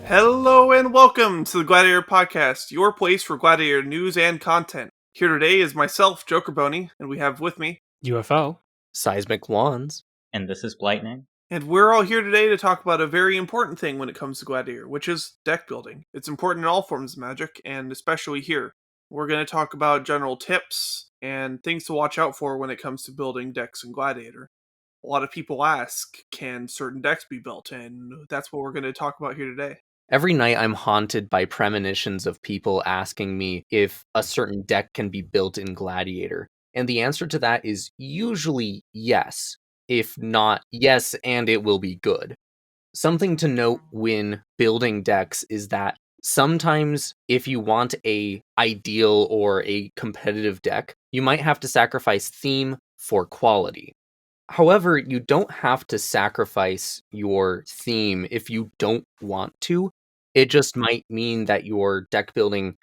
Hello and welcome to the Gladiator Podcast, your place for Gladiator news and content. Here today is myself, Joker Boney, and we have with me, UFO. Seismic Wands. And this is Blightning. and we're all here today to talk about a very important thing when it comes to Gladiator, which is deck building. It's important in all forms of Magic, and especially here. We're going to talk about general tips and things to watch out for when it comes to building decks in Gladiator. A lot of people ask, can certain decks be built? And that's what we're going to talk about here today. Every night I'm haunted by premonitions of people asking me if a certain deck can be built in Gladiator. And the answer to that is usually yes. If not yes, and it will be good. Something to note when building decks is that sometimes if you want a ideal or a competitive deck, you might have to sacrifice theme for quality. However, you don't have to sacrifice your theme if you don't want to. It just might mean that your deck building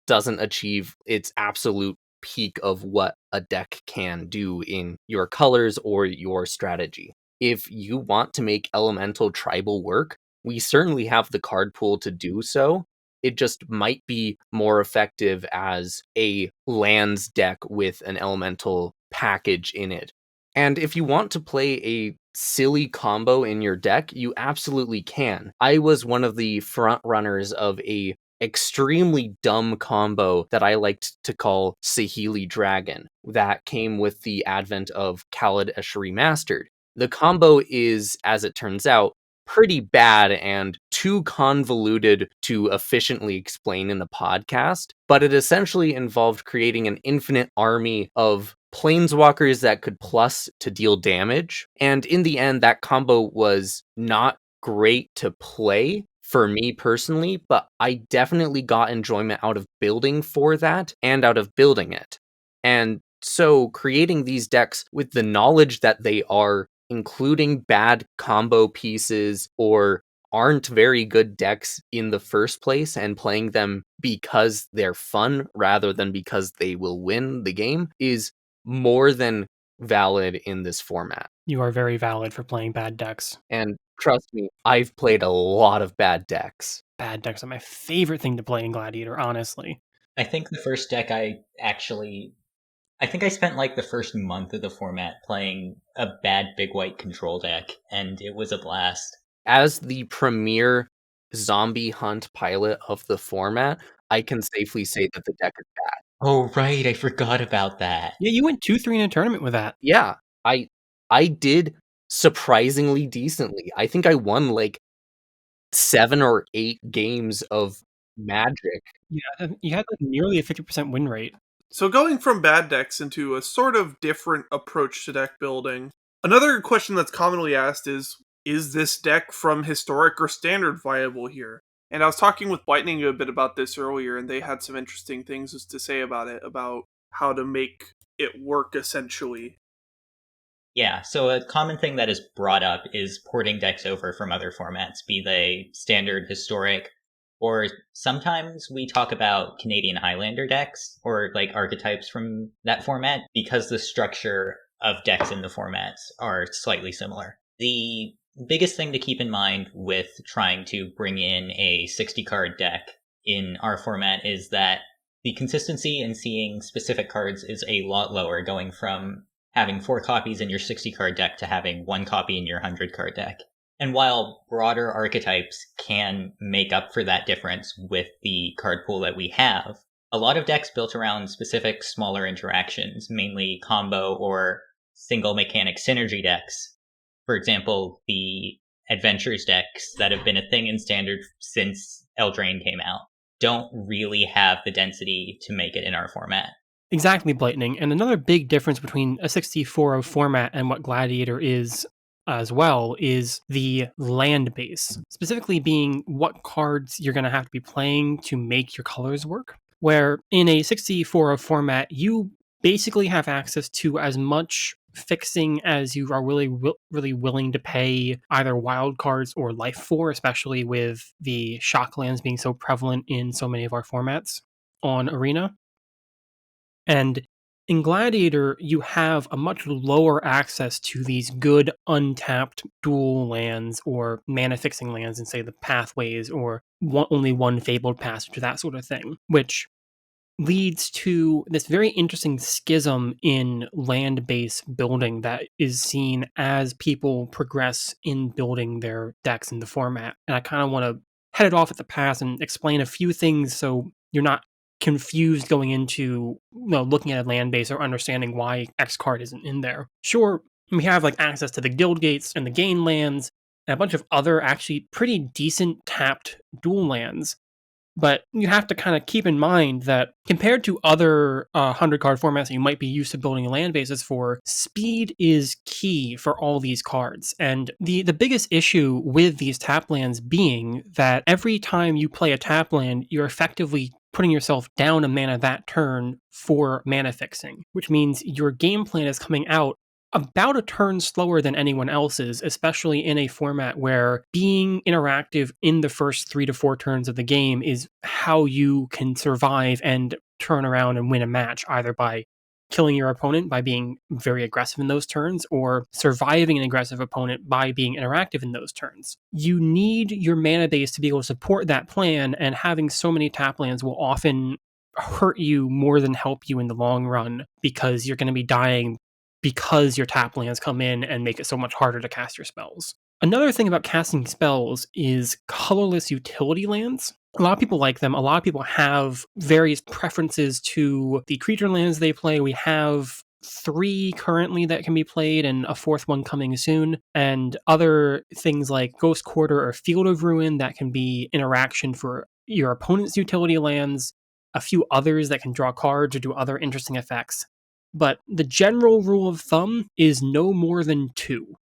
doesn't achieve its absolute peak of what a deck can do in your colors or your strategy. If you want to make elemental tribal work, we certainly have the card pool to do so. It just might be more effective as a lands deck with an elemental package in it. And if you want to play a silly combo in your deck, you absolutely can. I was one of the front runners of a extremely dumb combo that I liked to call Saheeli Dragon that came with the advent of Kaladesh Remastered. The combo is, as it turns out, pretty bad and too convoluted to efficiently explain in a podcast, but it essentially involved creating an infinite army of planeswalkers that could plus to deal damage, and in the end that combo was not great to play for me personally, but I definitely got enjoyment out of building for that and out of building it. And so creating these decks with the knowledge that they are including bad combo pieces or aren't very good decks in the first place and playing them because they're fun rather than because they will win the game is more than valid in this format. You are very valid for playing bad decks. And trust me, I've played a lot of bad decks. Bad decks are my favorite thing to play in Gladiator, honestly. I think the first deck I spent like the first month of the format playing a bad big white control deck, and it was a blast. As the premier zombie hunt pilot of the format, I can safely say that the deck is bad. Oh, right, I forgot about that. Yeah, you went 2-3 in a tournament with that. Yeah, I did surprisingly decently. I think I won like 7 or 8 games of Magic. Yeah, you had like nearly a 50% win rate. So going from bad decks into a sort of different approach to deck building, another question that's commonly asked is this deck from historic or standard viable here? And I was talking with Lightning a bit about this earlier, and they had some interesting things to say about it, about how to make it work essentially. Yeah, so a common thing that is brought up is porting decks over from other formats, be they standard, historic, or sometimes we talk about Canadian Highlander decks or like archetypes from that format because the structure of decks in the formats are slightly similar. The biggest thing to keep in mind with trying to bring in a 60 card deck in our format is that the consistency in seeing specific cards is a lot lower, going from having 4 copies in your 60 card deck to having 1 copy in your 100 card deck. And while broader archetypes can make up for that difference with the card pool that we have, a lot of decks built around specific smaller interactions, mainly combo or single mechanic synergy decks. For example, the adventures decks that have been a thing in standard since Eldraine came out don't really have the density to make it in our format. Exactly, Blightning. And another big difference between a 64 format and what Gladiator is as well is the land base, specifically being what cards you're going to have to be playing to make your colors work. Where in a 64 format, you basically have access to as much fixing as you are really willing to pay either wild cards or life for, especially with the shock lands being so prevalent in so many of our formats on Arena. And In Gladiator, you have a much lower access to these good untapped dual lands or mana fixing lands in, say, the pathways or only one fabled passage, that sort of thing, which leads to this very interesting schism in land based building that is seen as people progress in building their decks in the format. And I kind of want to head it off at the pass and explain a few things so you're not confused going into looking at a land base or understanding why X card isn't in there. Sure, we have like access to the guild gates and the gain lands and a bunch of other actually pretty decent tapped dual lands. But you have to kind of keep in mind that compared to other 100 card formats that you might be used to building land bases for, speed is key for all these cards. And the biggest issue with these tap lands being that every time you play a tap land, you're effectively putting yourself down a mana that turn for mana fixing, which means your game plan is coming out about a turn slower than anyone else's, especially in a format where being interactive in the first 3 to 4 turns of the game is how you can survive and turn around and win a match, either by killing your opponent by being very aggressive in those turns or surviving an aggressive opponent by being interactive in those turns. You need your mana base to be able to support that plan, and having so many tap lands will often hurt you more than help you in the long run because you're going to be dying because your tap lands come in and make it so much harder to cast your spells. Another thing about casting spells is colorless utility lands. A lot of people like them. A lot of people have various preferences to the creature lands they play. We have 3 currently that can be played and a 4th one coming soon, and other things like Ghost Quarter or Field of Ruin that can be interaction for your opponent's utility lands, a few others that can draw cards or do other interesting effects. But the general rule of thumb is no more than 2.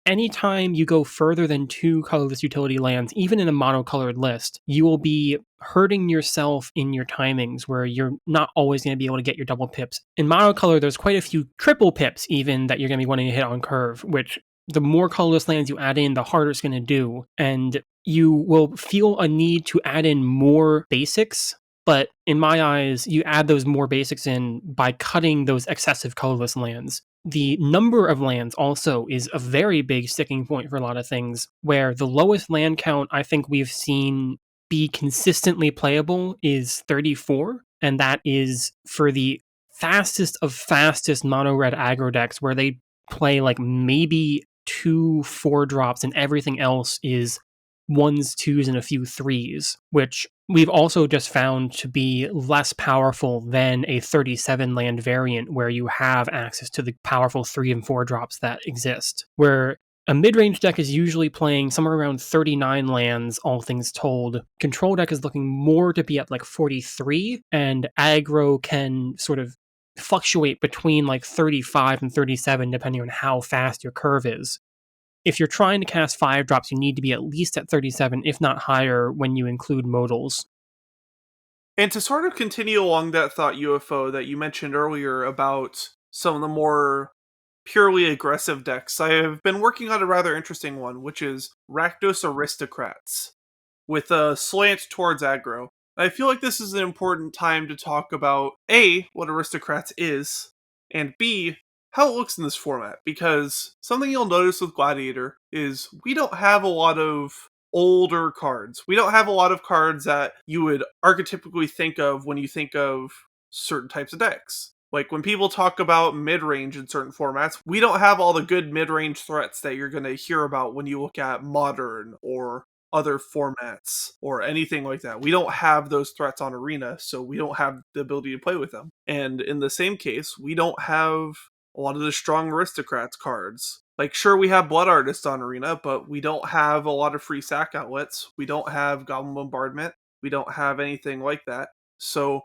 Anytime you go further than 2 colorless utility lands, even in a monocolored list, you will be hurting yourself in your timings where you're not always going to be able to get your double pips. In monocolor, there's quite a few triple pips even that you're going to be wanting to hit on curve, which the more colorless lands you add in, the harder it's going to do. And you will feel a need to add in more basics. But in my eyes, you add those more basics in by cutting those excessive colorless lands. The number of lands also is a very big sticking point for a lot of things, where the lowest land count I think we've seen be consistently playable is 34, and that is for the fastest of fastest mono red aggro decks where they play like maybe 2 4-drops and everything else is 1s, 2s, and a few 3s, which we've also just found to be less powerful than a 37 land variant where you have access to the powerful 3 and 4 drops that exist. Where a mid-range deck is usually playing somewhere around 39 lands, all things told. Control deck is looking more to be at like 43, and aggro can sort of fluctuate between like 35 and 37 depending on how fast your curve is. If you're trying to cast 5 drops, you need to be at least at 37, if not higher, when you include modals. And to sort of continue along that thought, UFO, that you mentioned earlier about some of the more purely aggressive decks, I have been working on a rather interesting one, which is Rakdos Aristocrats, with a slant towards aggro. I feel like this is an important time to talk about A, what Aristocrats is, and B, how it looks in this format, because something you'll notice with Gladiator is we don't have a lot of older cards. We don't have a lot of cards that you would archetypically think of when you think of certain types of decks. Like when people talk about mid-range in certain formats, we don't have all the good mid-range threats that you're going to hear about when you look at Modern or other formats or anything like that. We don't have those threats on Arena, so we don't have the ability to play with them. And in the same case, we don't have a lot of the strong Aristocrats cards. Like, sure, we have Blood Artists on Arena, but we don't have a lot of free sack outlets. We don't have Goblin Bombardment. We don't have anything like that. So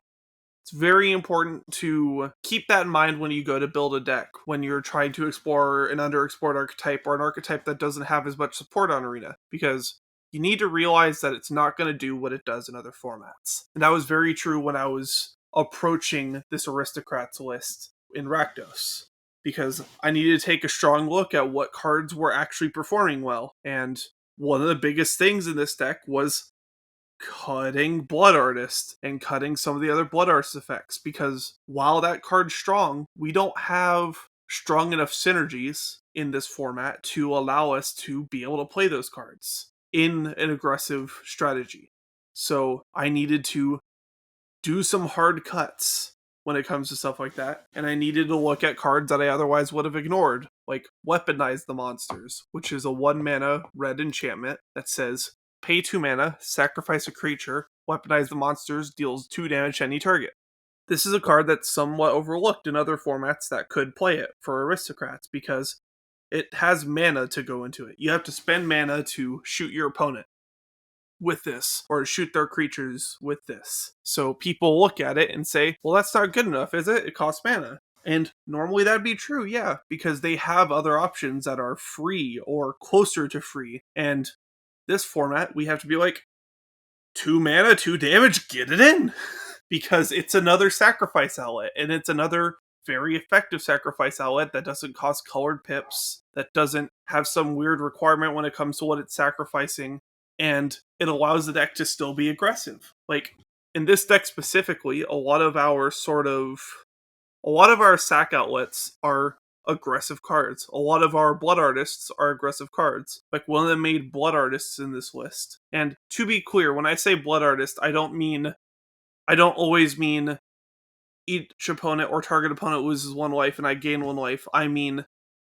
it's very important to keep that in mind when you go to build a deck, when you're trying to explore an underexplored archetype or an archetype that doesn't have as much support on Arena, because you need to realize that it's not going to do what it does in other formats. And that was very true when I was approaching this Aristocrats list in Rakdos, because I needed to take a strong look at what cards were actually performing well. And one of the biggest things in this deck was cutting Blood Artist and cutting some of the other Blood Artist effects, because while that card's strong, we don't have strong enough synergies in this format to allow us to be able to play those cards in an aggressive strategy. So I needed to do some hard cuts when it comes to stuff like that, and I needed to look at cards that I otherwise would have ignored, like Weaponize the Monsters, which is a 1 mana red enchantment that says, pay 2 mana, sacrifice a creature, Weaponize the Monsters, deals 2 damage to any target. This is a card that's somewhat overlooked in other formats that could play it for aristocrats, because it has mana to go into it. You have to spend mana to shoot your opponent with this, or shoot their creatures with this. So people look at it and say, well, that's not good enough, is it? It costs mana. And normally that'd be true, yeah, because they have other options that are free or closer to free. And this format, we have to be like, 2 mana, 2 damage, get it in! Because it's another sacrifice outlet, and it's another very effective sacrifice outlet that doesn't cost colored pips, that doesn't have some weird requirement when it comes to what it's sacrificing, and it allows the deck to still be aggressive. Like, in this deck specifically, a lot of our sack outlets are aggressive cards. A lot of our Blood Artists are aggressive cards. Like, one of them made Blood Artists in this list. And to be clear, when I say Blood Artist, I don't always mean each opponent or target opponent loses 1 life and I gain 1 life. I mean,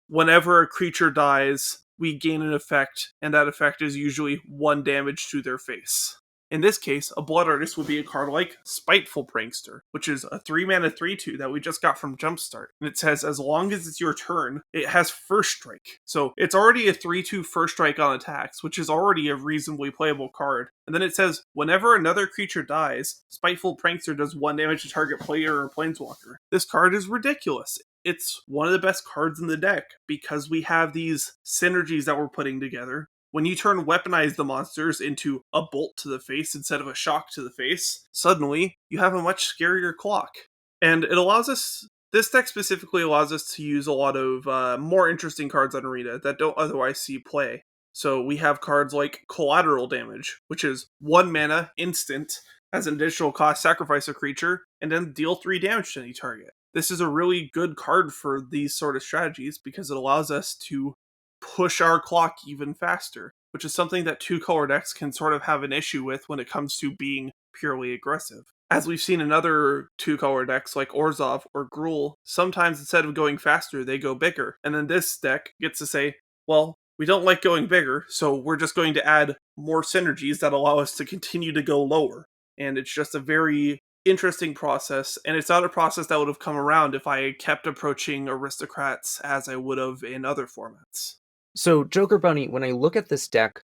whenever a creature dies, we gain an effect, and that effect is usually 1 damage to their face. In this case, a Blood Artist would be a card like Spiteful Prankster, which is a 3 mana 3/2 that we just got from Jumpstart. And it says, as long as it's your turn, it has First Strike. So it's already a 3/2 First Strike on attacks, which is already a reasonably playable card. And then it says, whenever another creature dies, Spiteful Prankster does 1 damage to target player or planeswalker. This card is ridiculous. It's one of the best cards in the deck because we have these synergies that we're putting together. When you turn Weaponize the Monsters into a bolt to the face instead of a shock to the face, suddenly you have a much scarier clock. And this deck specifically allows us to use a lot of more interesting cards on Arena that don't otherwise see play. So we have cards like Collateral Damage, which is 1 mana, instant, as an additional cost, sacrifice a creature, and then deal 3 damage to any target. This is a really good card for these sort of strategies because it allows us to push our clock even faster, which is something that 2-color decks can sort of have an issue with when it comes to being purely aggressive. As we've seen in other 2-color decks like Orzhov or Gruul, sometimes instead of going faster, they go bigger. And then this deck gets to say, well, we don't like going bigger, so we're just going to add more synergies that allow us to continue to go lower. And it's just a very interesting process, and it's not a process that would have come around if I kept approaching aristocrats as I would have in other formats. So, Joker Bunny, when I look at this deck,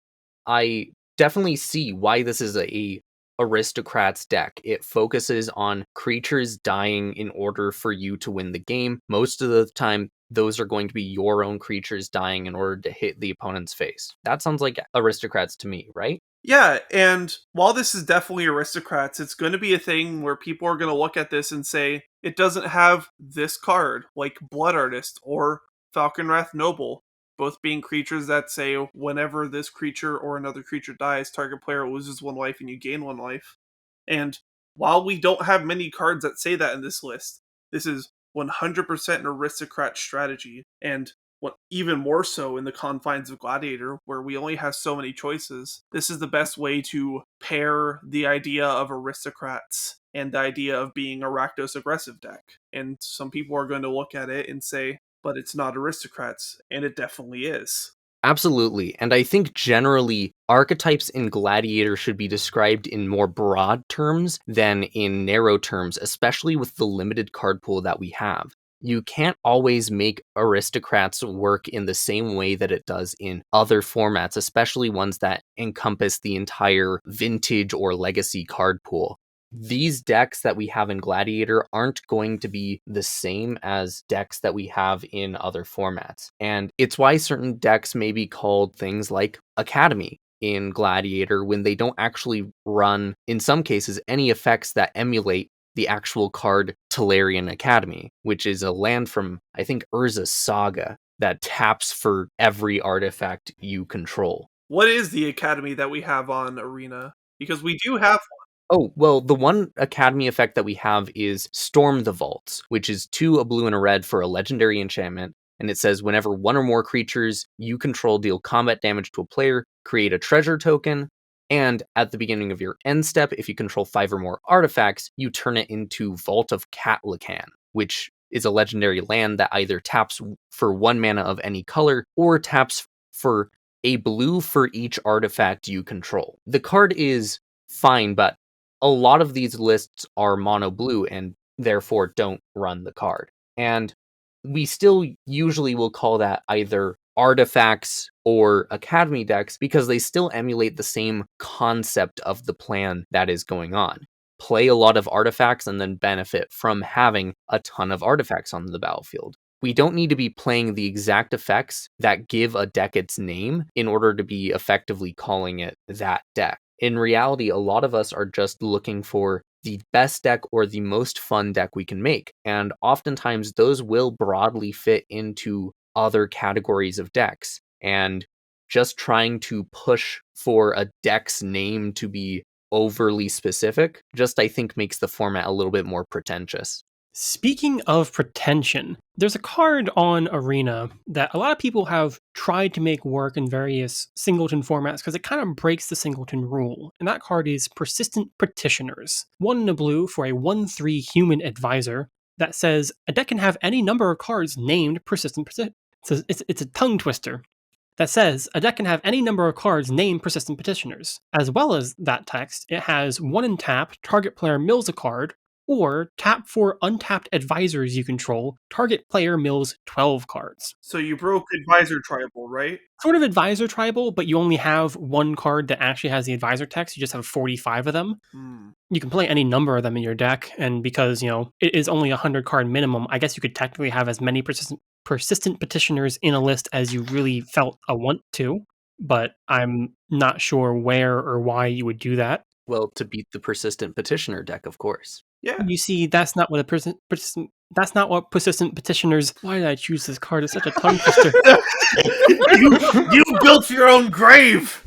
I definitely see why this is a aristocrats deck. It focuses on creatures dying in order for you to win the game. Most of the time, those are going to be your own creatures dying in order to hit the opponent's face. That sounds like aristocrats to me, right? Yeah, and while this is definitely aristocrats, it's going to be a thing where people are going to look at this and say, it doesn't have this card, like Blood Artist or Falconwrath Noble, both being creatures that say, whenever this creature or another creature dies, target player loses 1 life and you gain 1 life. And while we don't have many cards that say that in this list, this is 100% an aristocrat strategy, and even more so in the confines of Gladiator, where we only have so many choices. This is the best way to pair the idea of aristocrats and the idea of being a Rakdos aggressive deck. And some people are going to look at it and say, but it's not aristocrats, and it definitely is. Absolutely, and I think generally archetypes in Gladiator should be described in more broad terms than in narrow terms, especially with the limited card pool that we have. You can't always make aristocrats work in the same way that it does in other formats, especially ones that encompass the entire vintage or legacy card pool. These decks that we have in Gladiator aren't going to be the same as decks that we have in other formats. And it's why certain decks may be called things like Academy in Gladiator when they don't actually run, in some cases, any effects that emulate the actual card Tolarian Academy, which is a land from, I think, Urza's Saga that taps for every artifact you control. What is the Academy that we have on Arena? Because we do have Oh, well, the one Academy effect that we have is Storm the Vaults, which is 2, a blue and a red for a legendary enchantment. And it says whenever one or more creatures you control deal combat damage to a player, create a treasure token. And at the beginning of your end step, if you control 5 or more artifacts, you turn it into Vault of Catlacan, which is a legendary land that either taps for 1 mana of any color or taps for a blue for each artifact you control. The card is fine, but a lot of these lists are mono blue and therefore don't run the card. And we still usually will call that either artifacts or academy decks because they still emulate the same concept of the plan that is going on. Play a lot of artifacts and then benefit from having a ton of artifacts on the battlefield. We don't need to be playing the exact effects that give a deck its name in order to be effectively calling it that deck. In reality, a lot of us are just looking for the best deck or the most fun deck we can make. And oftentimes those will broadly fit into other categories of decks. And just trying to push for a deck's name to be overly specific, just I think makes the format a little bit more pretentious. Speaking of pretension, there's a card on Arena that a lot of people have tried to make work in various singleton formats because it kind of breaks the singleton rule. And that card is Persistent Petitioners. 1 in a blue for a 1/3 human advisor that says a deck can have any number of cards named Persistent Petitioners. It's a tongue twister. That says a deck can have any number of cards named Persistent Petitioners. As well as that text, it has 1 in tap, target player mills a card, or tap for untapped advisors you control, target player mills 12 cards. So you broke Advisor Tribal, right? Sort of advisor tribal, but you only have 1 card that actually has the advisor text. You just have 45 of them. You can play any number of them in your deck, and because, it is only a 100 card minimum, I guess you could technically have as many persistent petitioners in a list as you really felt a want to, but I'm not sure where or why you would do that. Well, to beat the Persistent Petitioner deck, of course. Yeah. You see, that's not what that's not what persistent petitioners. Why did I choose this card? It's such a tongue twister. you built your own grave.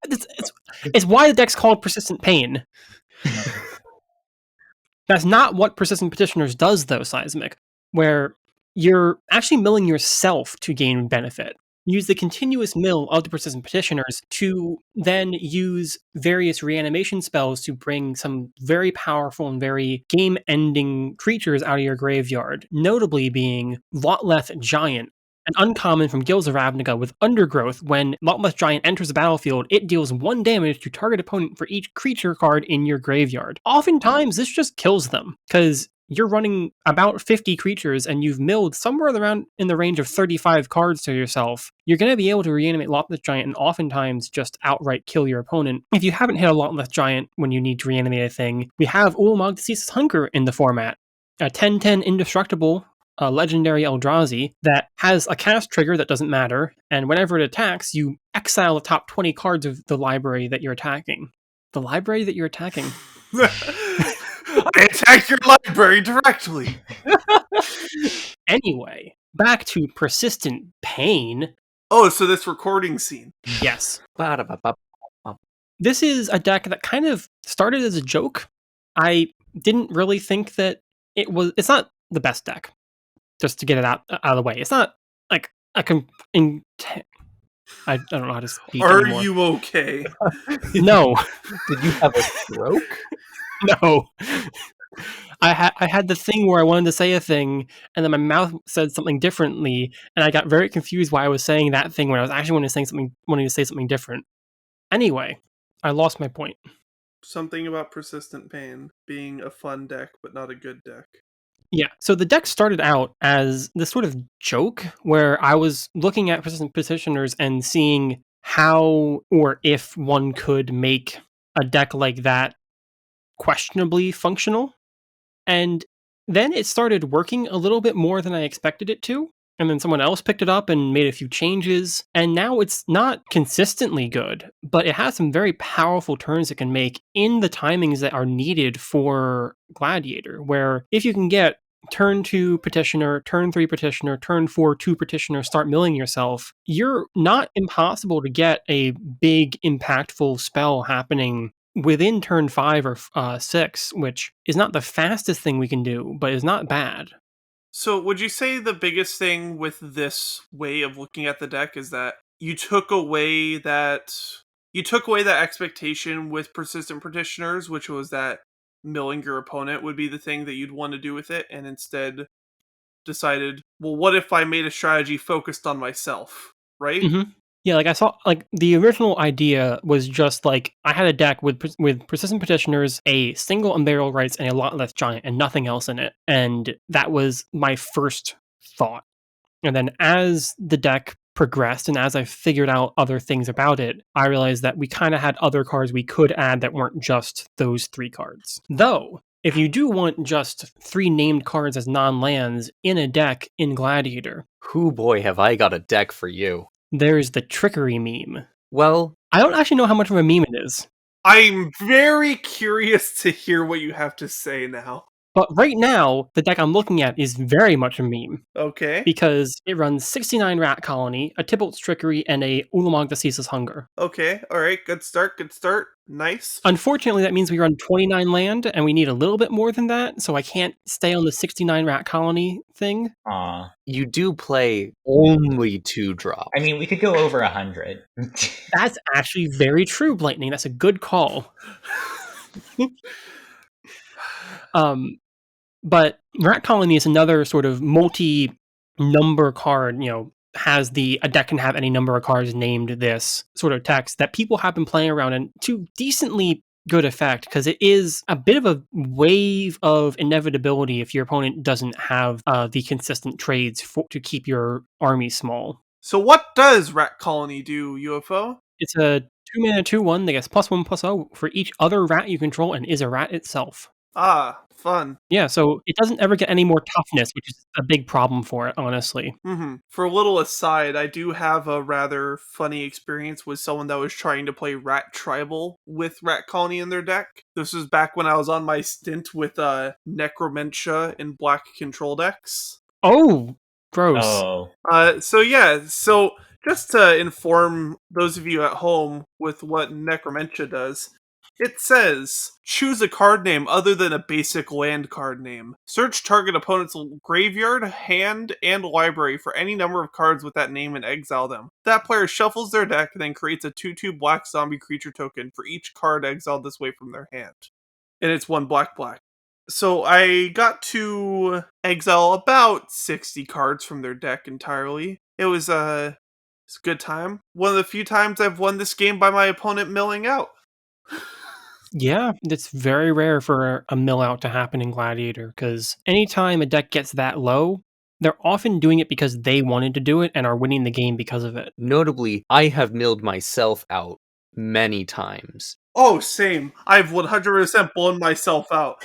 It's why the deck's called Persistent Pain. That's not what Persistent Petitioners does, though, Seismic, where you're actually milling yourself to gain benefit. Use the continuous mill of the Persistent Petitioners to then use various reanimation spells to bring some very powerful and very game-ending creatures out of your graveyard, notably being Lotleth Giant, an uncommon from Guilds of Ravnica with Undergrowth. When Lotleth Giant enters the battlefield, it deals 1 damage to target opponent for each creature card in your graveyard. Oftentimes, this just kills them, because you're running about 50 creatures and you've milled somewhere around in the range of 35 cards to yourself. You're going to be able to reanimate Lotleth Giant and oftentimes just outright kill your opponent. If you haven't hit a Lotleth Giant when you need to reanimate a thing, we have Ulamog Disease's Hunger in the format. A 10/10 indestructible legendary Eldrazi that has a cast trigger that doesn't matter, and whenever it attacks, you exile the top 20 cards of the library that you're attacking. The library that you're attacking. I attack your library directly. Anyway, back to Persistent Pain. Oh, so this recording scene. Yes. This is a deck that kind of started as a joke. I didn't really think that it's not the best deck. Just to get it out of the way. It's not like I don't know how to speak anymore. Are you okay? No. Did you have a stroke? No. I had the thing where I wanted to say a thing, and then my mouth said something differently, and I got very confused why I was saying that thing when I was actually wanting to say something different. Anyway, I lost my point. Something about Persistent Pain being a fun deck, but not a good deck. Yeah, so the deck started out as this sort of joke where I was looking at Persistent Petitioners and seeing how or if one could make a deck like that questionably functional. And then it started working a little bit more than I expected it to. And then someone else picked it up and made a few changes. And now it's not consistently good, but it has some very powerful turns it can make in the timings that are needed for Gladiator, where if you can get turn 2 petitioner, turn 3 petitioner, turn 4 2 petitioner, start milling yourself, you're not impossible to get a big impactful spell happening within turn 5 or 6, which is not the fastest thing we can do, but is not bad. So, would you say the biggest thing with this way of looking at the deck is that you took away that expectation with persistent petitioners, which was that milling your opponent would be the thing that you'd want to do with it, and instead decided, well, what if I made a strategy focused on myself, right? Mhm. Yeah, like I saw, like the original idea was just like I had a deck with persistent petitioners, a single unburial rights, and a lot less giant, and nothing else in it. And that was my first thought. And then as the deck progressed and as I figured out other things about it, I realized that we kind of had other cards we could add that weren't just those 3 cards. Though, if you do want just 3 named cards as non-lands in a deck in Gladiator, Hoo boy, have I got a deck for you. there's the trickery meme. Well, I don't actually know how much of a meme it is, I'm very curious to hear what you have to say now. but right now, the deck I'm looking at is very much a meme. Okay. Because it runs 69 Rat Colony, a Tybalt's Trickery, and a Ulamog the Ceaseless Hunger. Okay. All right. Good start. Good start. Nice. Unfortunately, that means we run 29 land, and we need a little bit more than that, so I can't stay on the 69 Rat Colony thing. Aw. you do play only 2 drops. I mean, we could go over 100. That's actually very true, Lightning. That's a good call. But Rat Colony is another sort of multi-number card, has a deck can have any number of cards named this sort of text that people have been playing around in to decently good effect, because it is a bit of a wave of inevitability if your opponent doesn't have the consistent trades to keep your army small. So, what does Rat Colony do, UFO? It's a 2-mana 2/1 that gets +1/+0 for each other rat you control and is a rat itself. Ah, fun. Yeah, so it doesn't ever get any more toughness, which is a big problem for it, honestly. For a little aside, I do have a rather funny experience with someone that was trying to play Rat Tribal with Rat Colony in their deck. This was back when I was on my stint with Necromentia in black control decks. Oh, gross. Oh. So just to inform those of you at home with what Necromentia does, it says, choose a card name other than a basic land card name. Search target opponent's graveyard, hand, and library for any number of cards with that name and exile them. That player shuffles their deck and then creates a 2/2 black zombie creature token for each card exiled this way from their hand. And it's 1 black. So I got to exile about 60 cards from their deck entirely. It was a good time. One of the few times I've won this game by my opponent milling out. Yeah, it's very rare for a mill out to happen in Gladiator, because anytime a deck gets that low, they're often doing it because they wanted to do it and are winning the game because of it. Notably, I have milled myself out many times. Oh, same. I've 100% blown myself out.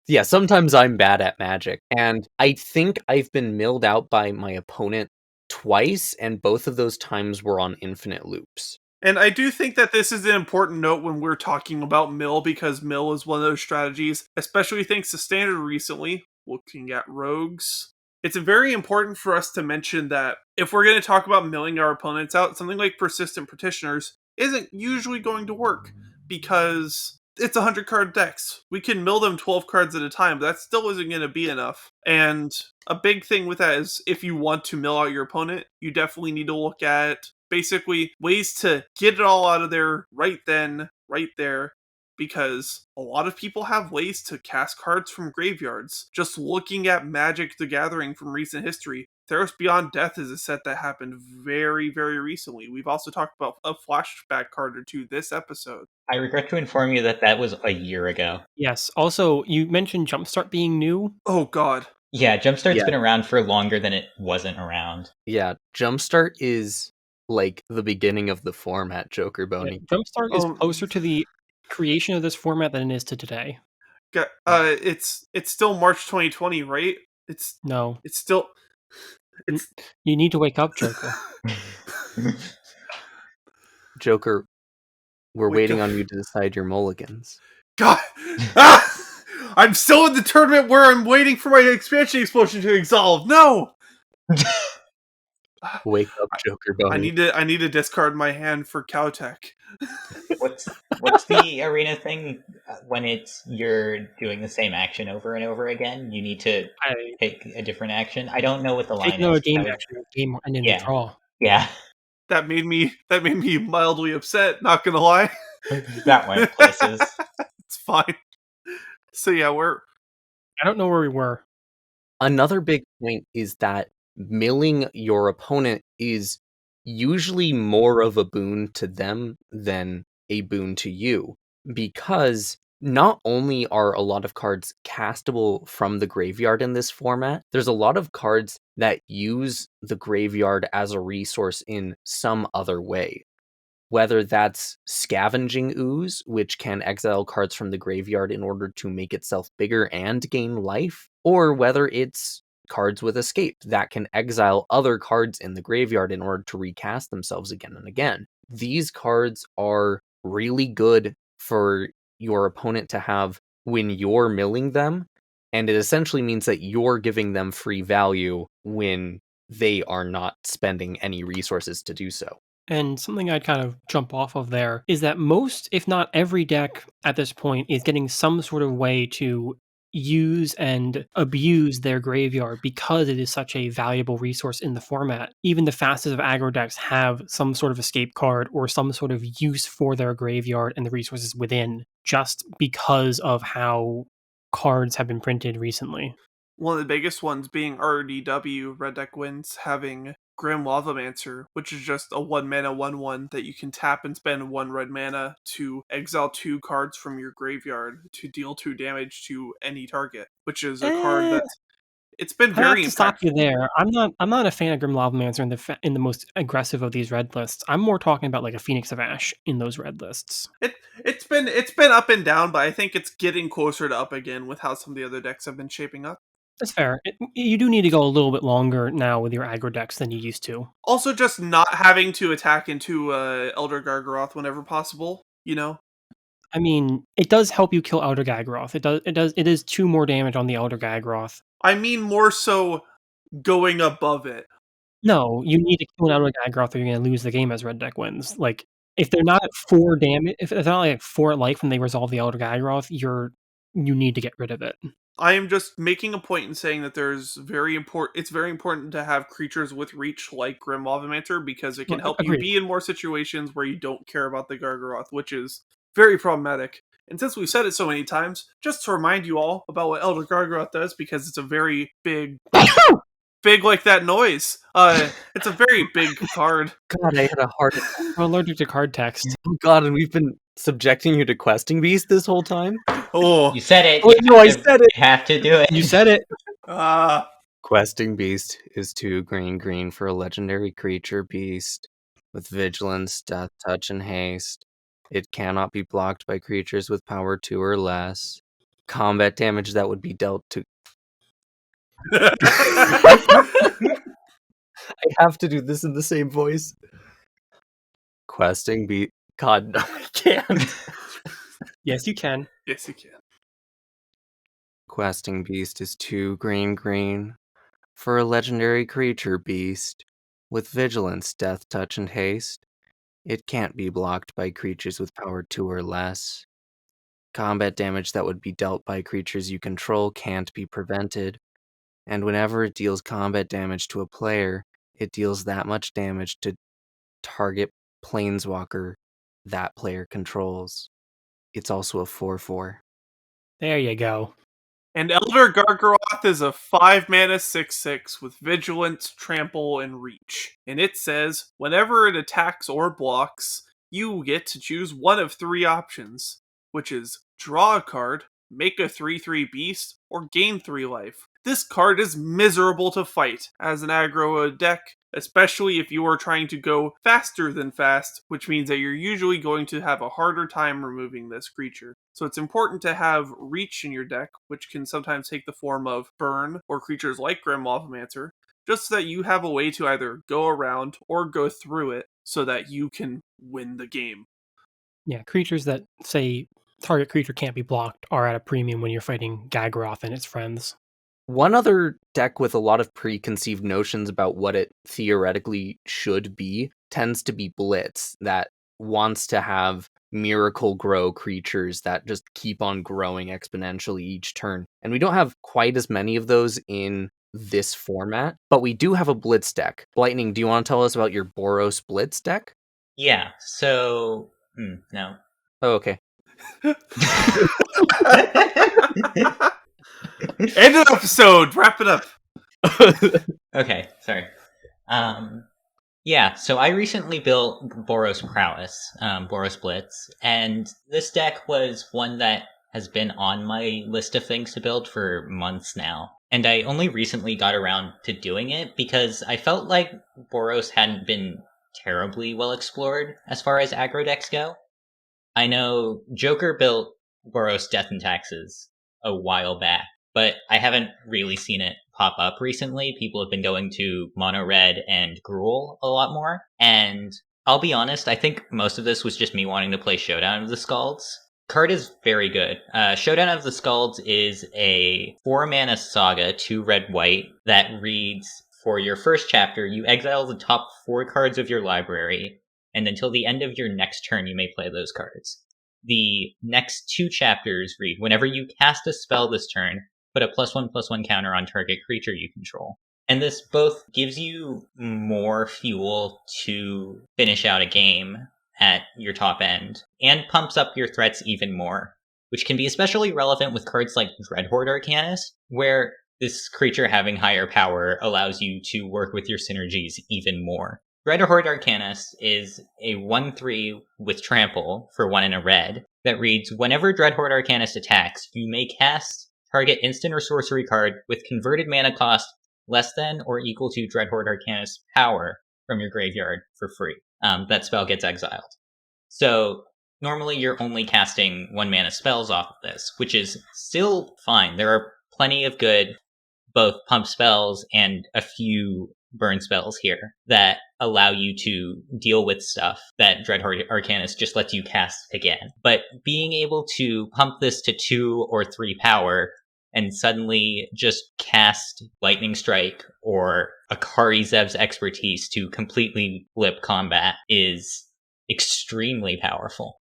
Yeah, sometimes I'm bad at Magic, and I think I've been milled out by my opponent twice, and both of those times were on infinite loops. And I do think that this is an important note when we're talking about mill, because mill is one of those strategies, especially thanks to Standard recently, looking at rogues. It's very important for us to mention that if we're going to talk about milling our opponents out, something like Persistent Petitioners isn't usually going to work, because it's 100 card decks. We can mill them 12 cards at a time, but that still isn't going to be enough. And a big thing with that is if you want to mill out your opponent, you definitely need to look at basically ways to get it all out of there right then, right there, because a lot of people have ways to cast cards from graveyards. Just looking at Magic the Gathering from recent history, Theros Beyond Death is a set that happened very, very recently. We've also talked about a flashback card or two this episode. I regret to inform you that was a year ago. Yes, also, you mentioned Jumpstart being new. Oh god. Yeah, Jumpstart's Yeah. been around for longer than it wasn't around. Yeah, Jumpstart is like the beginning of the format, Joker Boney. Jumpstart is closer to the creation of this format than it is to today. It's still March 2020, right? No. It's still... You need to wake up, Joker. Joker, we're Wake waiting up. on you to decide your mulligans. God! I'm still in the tournament where I'm waiting for my expansion explosion to exalt. No! Wake up, Joker Bunny. I need to discard my hand for Cowtech. What's the arena thing when you're doing the same action over and over again? You need to I take a different action. I don't know what the take line another is. game action, game and in the Yeah. draw. Yeah, That made me mildly upset, not gonna lie. that went places. It's fine. So yeah, I don't know where we were. Another big point is that milling your opponent is usually more of a boon to them than a boon to you, because not only are a lot of cards castable from the graveyard in this format, there's a lot of cards that use the graveyard as a resource in some other way. Whether that's Scavenging Ooze, which can exile cards from the graveyard in order to make itself bigger and gain life, or whether it's cards with Escape that can exile other cards in the graveyard in order to recast themselves again and again. These cards are really good for your opponent to have when you're milling them, and it essentially means that you're giving them free value when they are not spending any resources to do so. And something I'd kind of jump off of there is that most, if not every deck at this point, is getting some sort of way to use and abuse their graveyard because it is such a valuable resource in the format. Even the fastest of aggro decks have some sort of escape card or some sort of use for their graveyard and the resources within, just because of how cards have been printed recently. one of the biggest ones being RDW, Red Deck Wins, having Grim Lavamancer, which is just a 1-mana 1/1 that you can tap and spend 1 red mana to exile 2 cards from your graveyard to deal 2 damage to any target, which is a card Eh, that's it's been I have very to stop you impactful. there. I'm not a fan of Grim Lavamancer in the most aggressive of these red lists. I'm more talking about like a Phoenix of Ash in those red lists. It's been up and down, but I think it's getting closer to up again with how some of the other decks have been shaping up. That's fair. You do need to go a little bit longer now with your aggro decks than you used to. Also, just not having to attack into Elder Gargaroth whenever possible, you know? I mean, it does help you kill Elder Gagroth. It is 2 more damage on the Elder Gagroth. I mean more so going above it. No, you need to kill an Elder Gagroth or you're gonna lose the game as red deck wins. Like, if they're not at 4 damage, if they're not like 4 life when they resolve the Elder Gagroth, you need to get rid of it. I am just making a point in saying that it's very important to have creatures with reach like Grim Lavamancer because it can help you Agreed. be in more situations where you don't care about the Gargaroth, which is very problematic. And since we've said it so many times, just to remind you all about what Elder Gargaroth does, because it's a very big like that noise. It's a very big card. God, I had a heart attack. I'm allergic to card text. Oh God, and we've been subjecting you to questing beast this whole time? Oh, You said it. Oh, no, I said it! You have to do it. You said it. ah, Questing beast is 2 green for a legendary creature beast with vigilance, death touch, and haste. It cannot be blocked by creatures with power 2 or less. Combat damage that would be dealt to... I have to do this in the same voice. Questing beast... God, no, I can't. Yes, you can. yes, you can. Questing beast is 2 green for a legendary creature beast with vigilance, death touch, and haste. It can't be blocked by creatures with power 2 or less. Combat damage that would be dealt by creatures you control can't be prevented, and whenever it deals combat damage to a player, it deals that much damage to target planeswalker that player controls. It's also a 4/4. There you go. And Elder Gargaroth is a 5-mana 6/6 with Vigilance, Trample, and Reach. And it says, whenever it attacks or blocks, you get to choose one of 3 options, which is draw a card, make a 3/3 beast, or gain 3 life. This card is miserable to fight as an aggro deck, especially if you are trying to go faster than fast, which means that you're usually going to have a harder time removing this creature. So it's important to have reach in your deck, which can sometimes take the form of burn or creatures like Grim Lavamancer, just so that you have a way to either go around or go through it so that you can win the game. Yeah, creatures that say target creature can't be blocked are at a premium when you're fighting Gagroth and its friends. One other deck with a lot of preconceived notions about what it theoretically should be tends to be Blitz, that wants to have miracle grow creatures that just keep on growing exponentially each turn. And we don't have quite as many of those in this format, but we do have a Blitz deck. Lightning, do you want to tell us about your Boros Blitz deck? Yeah, so... no. Oh, okay. End of episode. Wrap it up. Okay, sorry. Yeah, so I recently built Boros Prowess, Boros Blitz, and this deck was one that has been on my list of things to build for months now. And I only recently got around to doing it because I felt like Boros hadn't been terribly well explored as far as aggro decks go. I know Joker built Boros Death and Taxes a while back, but I haven't really seen it pop up recently. People have been going to Mono Red and Gruul a lot more, and I'll be honest, I think most of this was just me wanting to play Showdown of the Skalds. Card is very good. Showdown of the Skalds is a 4-mana saga, 2 red-white, that reads, for your first chapter, you exile the top 4 cards of your library, and until the end of your next turn, you may play those cards. The next 2 chapters read, whenever you cast a spell this turn, put a +1/+1 counter on target creature you control. And this both gives you more fuel to finish out a game at your top end, and pumps up your threats even more, which can be especially relevant with cards like Dreadhorde Arcanist, where this creature having higher power allows you to work with your synergies even more. Dreadhorde Arcanist is a 1/3 with trample for 1 and a red that reads, whenever Dreadhorde Arcanist attacks, you may cast target instant or sorcery card with converted mana cost less than or equal to Dreadhorde Arcanist's power from your graveyard for free. That spell gets exiled. So normally you're only casting 1 mana spells off of this, which is still fine. There are plenty of good both pump spells and a few burn spells here that allow you to deal with stuff that Dreadhorde Arcanist just lets you cast again. But being able to pump this to 2 or 3 power and suddenly just cast Lightning Strike or Akari Zev's Expertise to completely flip combat is extremely powerful.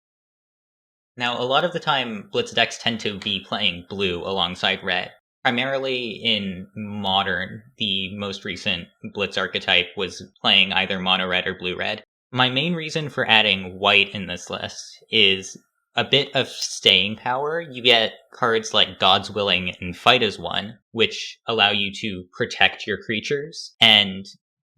Now, a lot of the time, Blitz decks tend to be playing blue alongside red. Primarily in Modern, the most recent Blitz archetype was playing either mono red or blue red. My main reason for adding white in this list is a bit of staying power. You get cards like God's Willing and Fight as One, which allow you to protect your creatures, and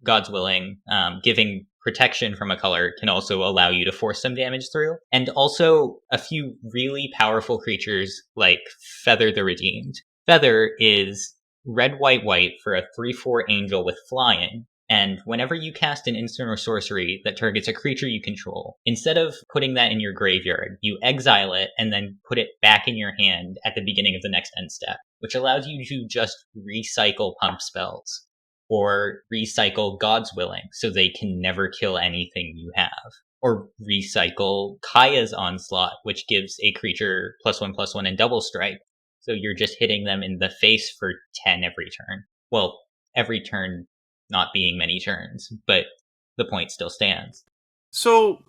God's Willing, giving protection from a color, can also allow you to force some damage through. And also a few really powerful creatures like Feather the Redeemed. Feather is red, white, white for a 3/4 angel with flying. And whenever you cast an instant or sorcery that targets a creature you control, instead of putting that in your graveyard, you exile it and then put it back in your hand at the beginning of the next end step, which allows you to just recycle pump spells or recycle God's Willing so they can never kill anything you have, or recycle Kaya's Onslaught, which gives a creature +1/+1 and double strike, so you're just hitting them in the face for 10 every turn. Well, every turn not being many turns, but the point still stands. So,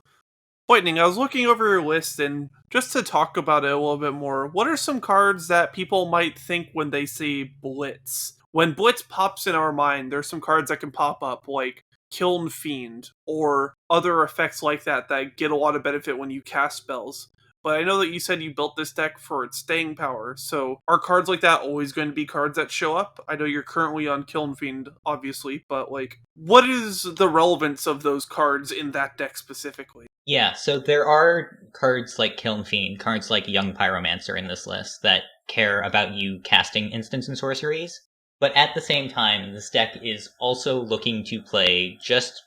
Lightning, I was looking over your list, and just to talk about it a little bit more, what are some cards that people might think when they say Blitz? When Blitz pops in our mind, there's some cards that can pop up, like Kiln Fiend, or other effects like that that get a lot of benefit when you cast spells. But I know that you said you built this deck for its staying power, so are cards like that always going to be cards that show up? I know you're currently on Kiln Fiend, obviously, but like, what is the relevance of those cards in that deck specifically? Yeah, so there are cards like Kiln Fiend, cards like Young Pyromancer in this list that care about you casting instants and sorceries. But at the same time, this deck is also looking to play just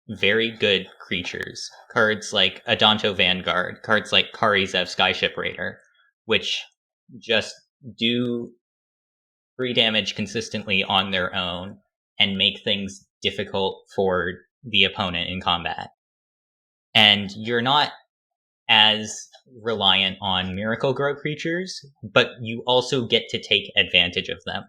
very good creatures. Cards like Adonto Vanguard, cards like Kari Zev Skyship Raider, which just do 3 damage consistently on their own and make things difficult for the opponent in combat. And you're not as reliant on Miracle Grow creatures, but you also get to take advantage of them.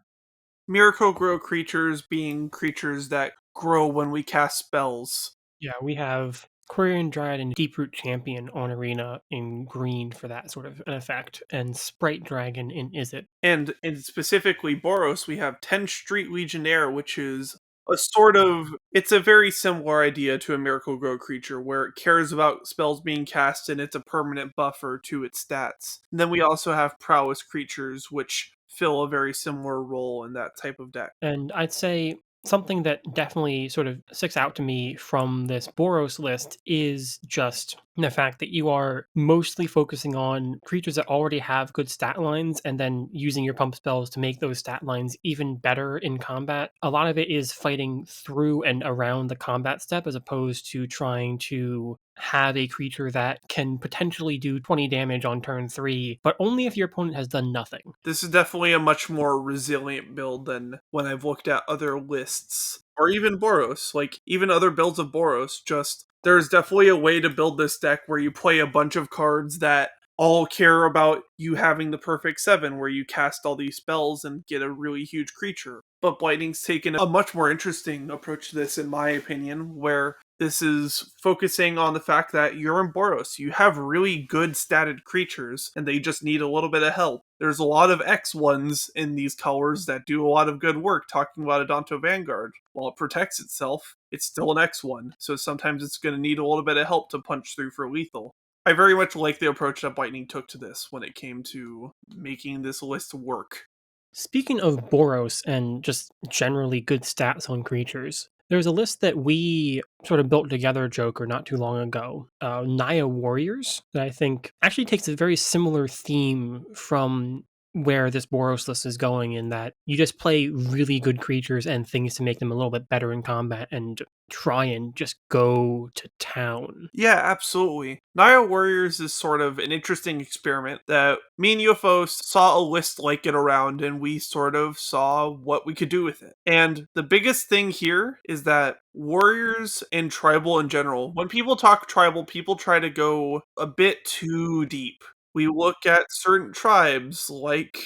Miracle Grow creatures being creatures that grow when we cast spells. Yeah, we have Quarian Dryad and Deeproot Champion on Arena in green for that sort of an effect, and Sprite Dragon in Izzet. And in specifically Boros, we have 10 Street Legionnaire, which is a sort of it's a very similar idea to a Miracle Grow creature where it cares about spells being cast and it's a permanent buffer to its stats. And then we also have prowess creatures which fill a very similar role in that type of deck. And I'd say something that definitely sort of sticks out to me from this Boros list is just the fact that you are mostly focusing on creatures that already have good stat lines and then using your pump spells to make those stat lines even better in combat. A lot of it is fighting through and around the combat step as opposed to trying to have a creature that can potentially do 20 damage on turn 3, but only if your opponent has done nothing. This is definitely a much more resilient build than when I've looked at other lists or even Boros. Like even other builds of Boros, just there's definitely a way to build this deck where you play a bunch of cards that all care about you having the perfect 7 where you cast all these spells and get a really huge creature. But Blighting's taken a much more interesting approach to this in my opinion, where this is focusing on the fact that you're in Boros. You have really good statted creatures, and they just need a little bit of help. There's a lot of X ones in these colors that do a lot of good work, talking about Adanto Vanguard. While it protects itself, it's still an X1, so sometimes it's going to need a little bit of help to punch through for lethal. I very much like the approach that Lightning took to this when it came to making this list work. Speaking of Boros and just generally good stats on creatures, there's a list that we sort of built together, Joker, not too long ago. Naya Warriors, that I think actually takes a very similar theme from where this Boros list is going, in that you just play really good creatures and things to make them a little bit better in combat and try and just go to town. Yeah, absolutely. Naya Warriors is sort of an interesting experiment that me and UFO saw a list like it around and we sort of saw what we could do with it. And the biggest thing here is that warriors and tribal in general, when people talk tribal, people try to go a bit too deep. We look at certain tribes like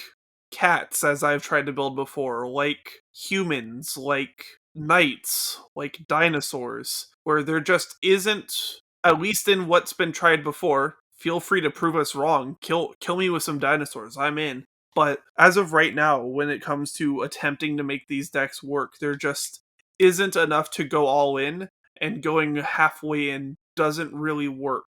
cats, as I've tried to build before, like humans, like knights, like dinosaurs, where there just isn't, at least in what's been tried before. Feel free to prove us wrong. Kill me with some dinosaurs. I'm in. But as of right now, when it comes to attempting to make these decks work, there just isn't enough to go all in, and going halfway in doesn't really work.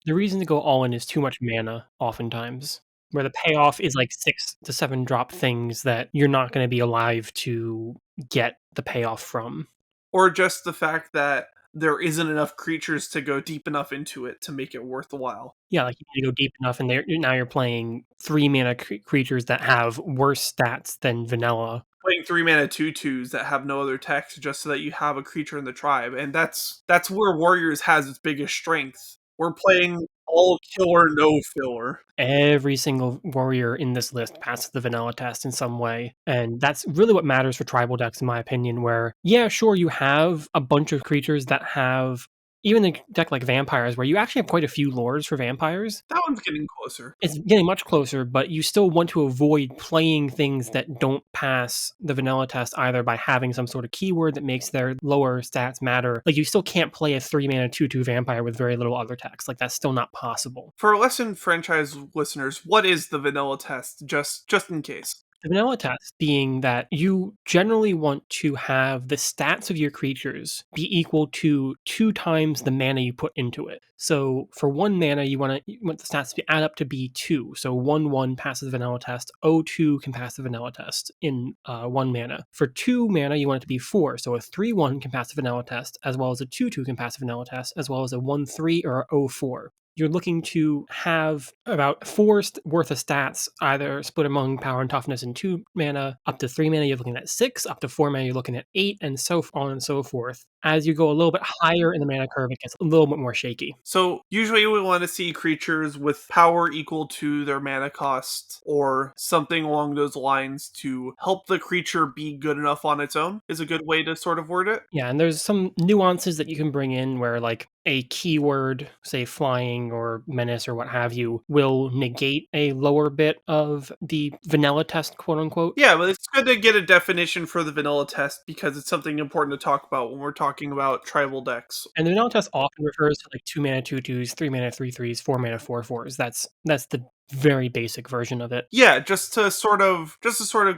The reason to go all in is too much mana, oftentimes, where the payoff is like 6 to 7 drop things that you're not going to be alive to get the payoff from. Or just the fact that there isn't enough creatures to go deep enough into it to make it worthwhile. Yeah, like you need to go deep enough, and now you're playing 3 mana creatures that have worse stats than vanilla. Playing 3 mana 2/2s that have no other text just so that you have a creature in the tribe, and that's where Warriors has its biggest strength. We're playing all killer, no filler. Every single warrior in this list passes the vanilla test in some way, and that's really what matters for tribal decks, in my opinion, where, yeah, sure, you have a bunch of creatures that have, even a deck like vampires, where you actually have quite a few lords for vampires. That one's getting closer. It's getting much closer, but you still want to avoid playing things that don't pass the vanilla test, either by having some sort of keyword that makes their lower stats matter. Like, you still can't play a 3 mana 2/2 vampire with very little other text. Like, that's still not possible. For Lesson franchise listeners, what is the vanilla test? Just in case. The vanilla test being that you generally want to have the stats of your creatures be equal to 2 times the mana you put into it. So for 1 mana, you want the stats to add up to be 2. So 1/1 passes the vanilla test, 0/2 can pass the vanilla test in 1 mana. For 2 mana, you want it to be 4. So a 3/1 can pass the vanilla test, as well as a 2/2 can pass the vanilla test, as well as a 1/3 or a 0/4. You're looking to have about 4 worth of stats, either split among power and toughness in 2 mana. Up to 3 mana, you're looking at 6. Up to 4 mana, you're looking at 8, and so on and so forth. as you go a little bit higher in the mana curve, it gets a little bit more shaky. So usually we want to see creatures with power equal to their mana cost or something along those lines to help the creature be good enough on its own, is a good way to sort of word it. Yeah, and there's some nuances that you can bring in where, like, a keyword, say flying or menace or what have you, will negate a lower bit of the vanilla test, quote unquote. Yeah, but it's good to get a definition for the vanilla test because it's something important to talk about when we're talking about tribal decks. And the vanilla test often refers to like 2 mana 2/2s, 3 mana 3/3s, 4 mana 4/4s. That's the very basic version of it. Yeah, just to sort of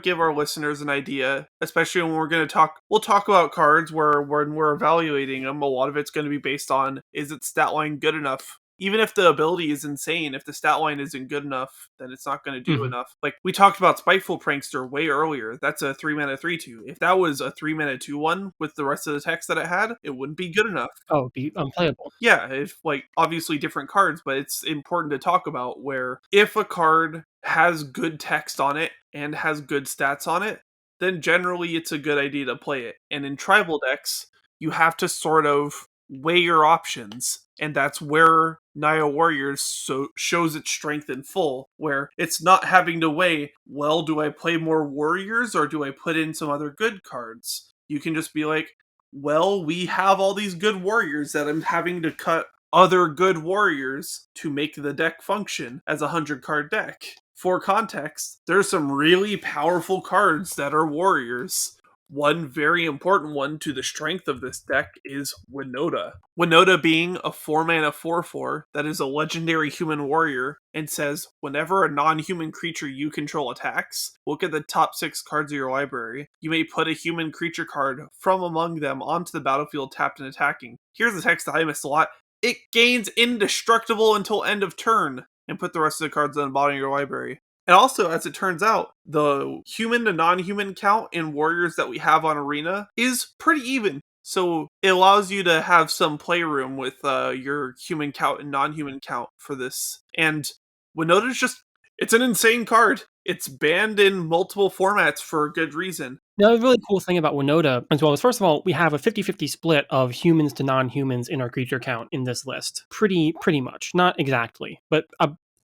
give our listeners an idea, especially when we'll talk about cards where when we're evaluating them, a lot of it's going to be based on, is its stat line good enough? Even if the ability is insane, if the stat line isn't good enough, then it's not going to do Mhm. enough. Like we talked about Spiteful Prankster way earlier. That's a 3 mana 3/2. If that was a 3 mana 2/1 with the rest of the text that it had, it wouldn't be good enough. Oh, it'd be unplayable. Yeah, if like obviously different cards, but it's important to talk about where if a card has good text on it and has good stats on it, then generally it's a good idea to play it. And in tribal decks, you have to sort of weigh your options. And that's where Naya Warriors shows its strength in full, where it's not having to weigh, well, do I play more warriors or do I put in some other good cards? You can just be like, well, we have all these good warriors that I'm having to cut other good warriors to make the deck function as a 100-card deck. For context, there's some really powerful cards that are warriors. One very important one to the strength of this deck is Winota. Winota being a 4 mana 4/4 that is a legendary human warrior and says, whenever a non-human creature you control attacks, look at the top 6 cards of your library. You may put a human creature card from among them onto the battlefield tapped and attacking. Here's the text that I missed a lot. It gains indestructible until end of turn, and put the rest of the cards on the bottom of your library. And also, as it turns out, the human to non-human count in warriors that we have on Arena is pretty even. So it allows you to have some playroom with your human count and non-human count for this. And Winota's it's an insane card. It's banned in multiple formats for a good reason. Now, the really cool thing about Winota as well is, first of all, we have a 50-50 split of humans to non-humans in our creature count in this list. Pretty much. Not exactly, but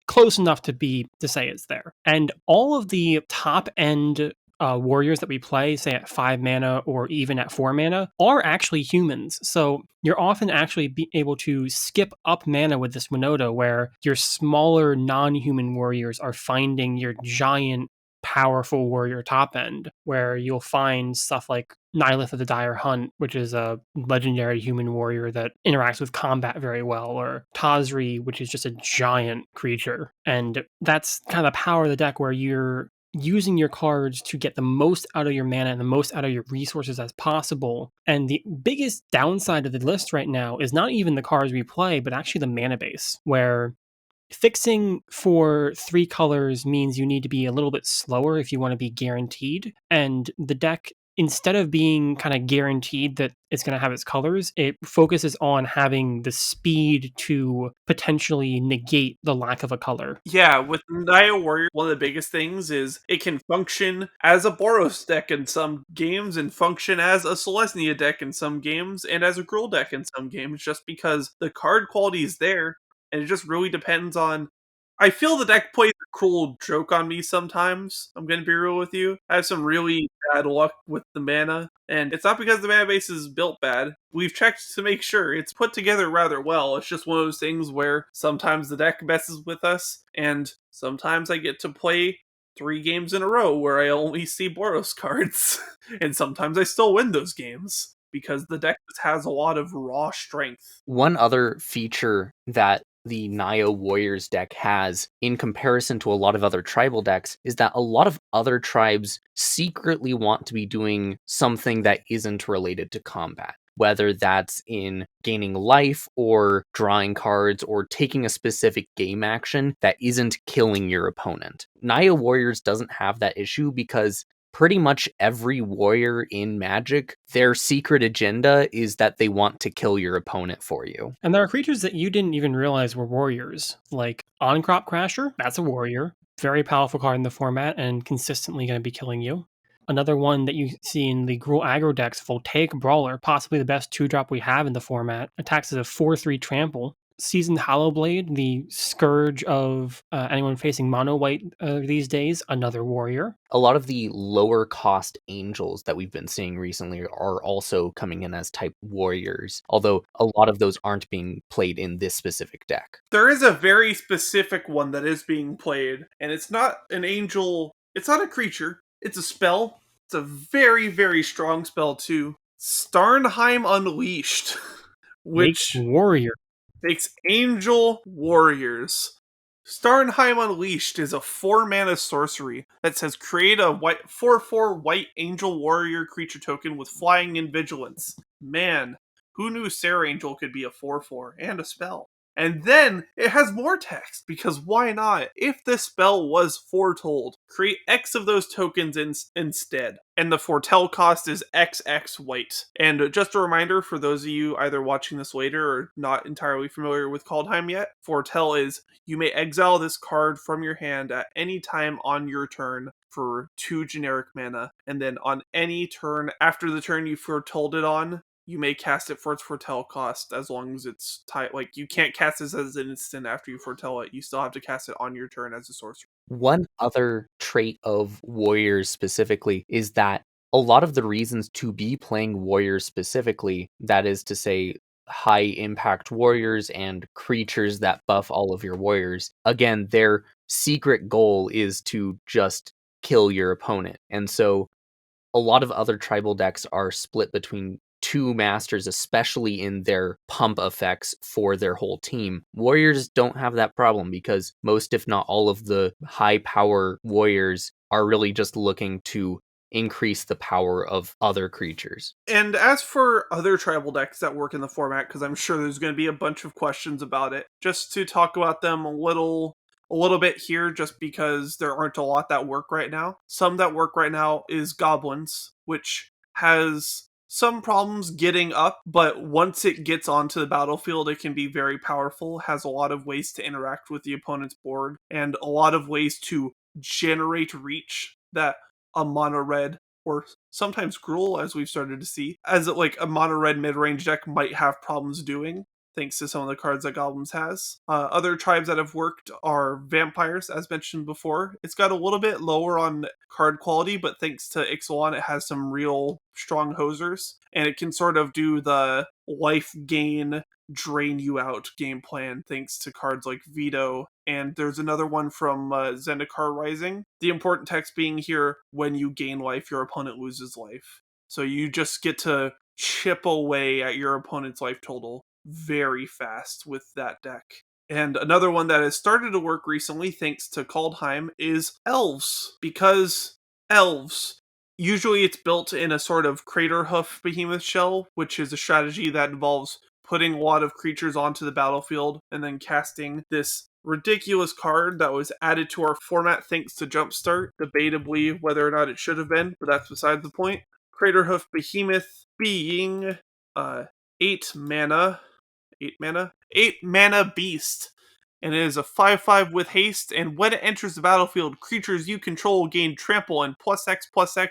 close enough to say it's there. And all of the top end warriors that we play, say at 5 mana or even at 4 mana, are actually humans. So you're often actually be able to skip up mana with this Winota, where your smaller non-human warriors are finding your giant powerful warrior top end, where you'll find stuff like Nihilith of the Dire Hunt, which is a legendary human warrior that interacts with combat very well, or Tazri, which is just a giant creature. And that's kind of the power of the deck, where you're using your cards to get the most out of your mana and the most out of your resources as possible. And the biggest downside of the list right now is not even the cards we play, but actually the mana base, where fixing for 3 colors means you need to be a little bit slower if you want to be guaranteed. And the deck, instead of being kind of guaranteed that it's going to have its colors, it focuses on having the speed to potentially negate the lack of a color. Yeah, with Naya Warrior, one of the biggest things is it can function as a Boros deck in some games and function as a Selesnya deck in some games and as a Gruul deck in some games, just because the card quality is there, and it just really depends on... I feel the deck plays a cruel joke on me sometimes, I'm gonna be real with you. I have some really bad luck with the mana, and it's not because the mana base is built bad. We've checked to make sure it's put together rather well. It's just one of those things where sometimes the deck messes with us, and sometimes I get to play 3 games in a row where I only see Boros cards, and sometimes I still win those games, because the deck just has a lot of raw strength. One other feature that the Naya Warriors deck has in comparison to a lot of other tribal decks is that a lot of other tribes secretly want to be doing something that isn't related to combat. Whether that's in gaining life or drawing cards or taking a specific game action that isn't killing your opponent. Naya Warriors doesn't have that issue because pretty much every warrior in Magic, their secret agenda is that they want to kill your opponent for you. And there are creatures that you didn't even realize were warriors, like On-Crop Crasher, that's a warrior. Very powerful card in the format and consistently going to be killing you. Another one that you see in the Gruul aggro decks, Voltaic Brawler, possibly the best 2-drop we have in the format, attacks as a 4/3 trample. Seasoned Hallowblade, the scourge of anyone facing mono white these days, another warrior. A lot of the lower cost angels that we've been seeing recently are also coming in as type warriors, although a lot of those aren't being played in this specific deck. There is a very specific one that is being played, and it's not an angel, it's not a creature, it's a spell. It's a very, very strong spell too. Starnheim Unleashed, Makes which warrior. makes Angel Warriors. Starnheim Unleashed is a 4-mana sorcery that says create a 4/4 white Angel Warrior creature token with flying and vigilance. Man, who knew Sarah Angel could be a 4/4 and a spell? And then it has more text, because why not? If this spell was foretold, create X of those tokens instead. And the foretell cost is XX white. And just a reminder for those of you either watching this later or not entirely familiar with Kaldheim yet, foretell is you may exile this card from your hand at any time on your turn for 2 generic mana, and then on any turn after the turn you foretold it on, you may cast it for its foretell cost, as long as it's tied. Like, you can't cast this as an instant after you foretell it. You still have to cast it on your turn as a sorcerer. One other trait of warriors specifically is that a lot of the reasons to be playing warriors specifically, that is to say, high impact warriors and creatures that buff all of your warriors, again, their secret goal is to just kill your opponent. And so a lot of other tribal decks are split between 2 masters, especially in their pump effects for their whole team. Warriors don't have that problem because most, if not all, of the high power warriors are really just looking to increase the power of other creatures. And as for other tribal decks that work in the format, because I'm sure there's going to be a bunch of questions about it, just to talk about them a little bit here, just because there aren't a lot that work right now. Some that work right now is Goblins, which has some problems getting up, but once it gets onto the battlefield, it can be very powerful, has a lot of ways to interact with the opponent's board, and a lot of ways to generate reach that a mono red, or sometimes Gruul, as we've started to see, as like a mono red mid-range deck might have problems doing, thanks to some of the cards that Goblins has. Other tribes that have worked are Vampires, as mentioned before. It's got a little bit lower on card quality, but thanks to Ixalan, it has some real strong hosers, and it can sort of do the life gain, drain you out game plan thanks to cards like Veto. And there's another one from Zendikar Rising. The important text being here, when you gain life, your opponent loses life. So you just get to chip away at your opponent's life total very fast with that deck. And another one that has started to work recently, thanks to Kaldheim, is Elves. Because Elves, usually it's built in a sort of Craterhoof Behemoth shell, which is a strategy that involves putting a lot of creatures onto the battlefield and then casting this ridiculous card that was added to our format thanks to Jumpstart, debatably whether or not it should have been, but that's beside the point. Craterhoof Behemoth being 8 mana, 8 mana beast. And it is a 5/5 with haste, and when it enters the battlefield, creatures you control gain trample and +X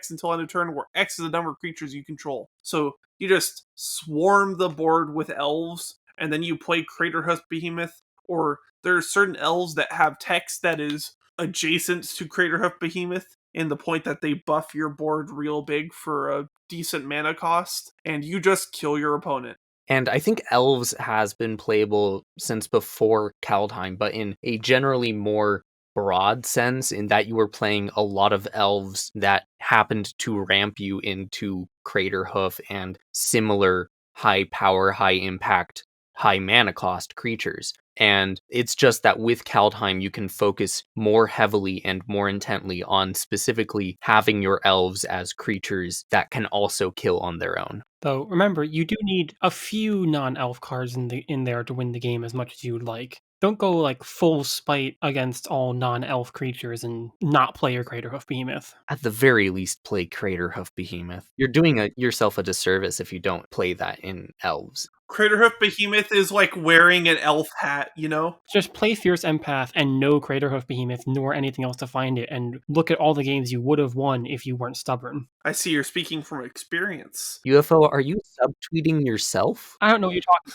until end of turn, where X is the number of creatures you control. So you just swarm the board with elves, and then you play Craterhoof Behemoth, or there are certain elves that have text that is adjacent to Craterhoof Behemoth, in the point that they buff your board real big for a decent mana cost, and you just kill your opponent. And I think Elves has been playable since before Kaldheim, but in a generally more broad sense, in that you were playing a lot of Elves that happened to ramp you into Craterhoof and similar high power, high impact, high mana cost creatures. And it's just that with Kaldheim, you can focus more heavily and more intently on specifically having your elves as creatures that can also kill on their own. Though remember, you do need a few non-elf cards in there to win the game as much as you would like. Don't go like full spite against all non-elf creatures and not play your Craterhoof Behemoth. At the very least, play Craterhoof Behemoth. You're doing yourself a disservice if you don't play that in Elves. Craterhoof Behemoth is like wearing an elf hat, you know? Just play Fierce Empath and no Craterhoof Behemoth nor anything else to find it, and look at all the games you would have won if you weren't stubborn. I see you're speaking from experience. UFO, are you subtweeting yourself? I don't know what you're talking